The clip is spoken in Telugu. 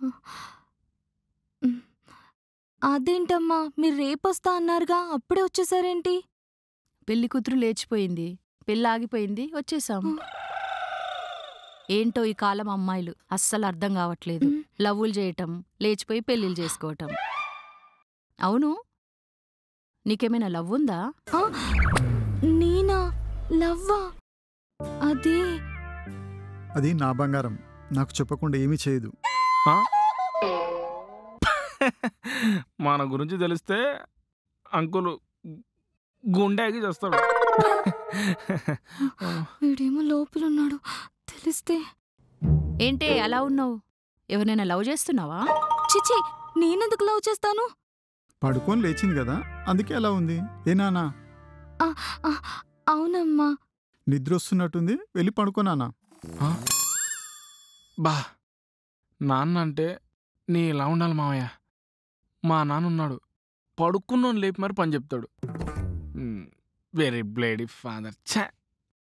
హ్మ్. అదేంటమ్మా మీరు రేపొస్తా అన్నారుగా అప్పుడే వచ్చేసారేంటి? పెళ్లి కూతురు లేచిపోయింది, పెళ్ళాగిపోయింది, వచ్చేసాం. హ్మ్. ఏంటో ఈ కాలం అమ్మాయిలు అస్సలు అర్థం కావట్లేదు. హ్మ్. లవ్వులు చేయటం, లేచిపోయి పెళ్ళిళ్ళు చేసుకోవటం. అవును, నీకేమైనా లవ్వుందా? ఆ! నేనా? లవ్వా? అది అది నా బంగారం. నాకు చెప్పకుండా ఏమీ చేయదు. ఆ? మన గురించి తెలిస్తే అంకుల్ గుండెకి చేస్తాడు. వీడేమో లోపలున్నాడు. తెలిస్తే ఏంటే అలా ఉన్నావు? ఎవరైనా లవ్ చేస్తున్నావా? చిచి నేనెందుకు లవ్ చేస్తాను? పడుకొని లేచింది కదా, అందుకే అలా ఉంది. ఏ నానా, ఆ, ఆ, అవునమ్మా. నిద్ర వస్తున్నట్టుంది, వెళ్ళి పడుకోనానా. ఆ? బా, నాన్న అంటే నీ ఇలా ఉండాలి మావయ్య. మా నాన్న ఉన్నాడు, పడుకున్నోని లేపి మరి పని చెప్తాడు. Very బ్లేడీ father. ఛా.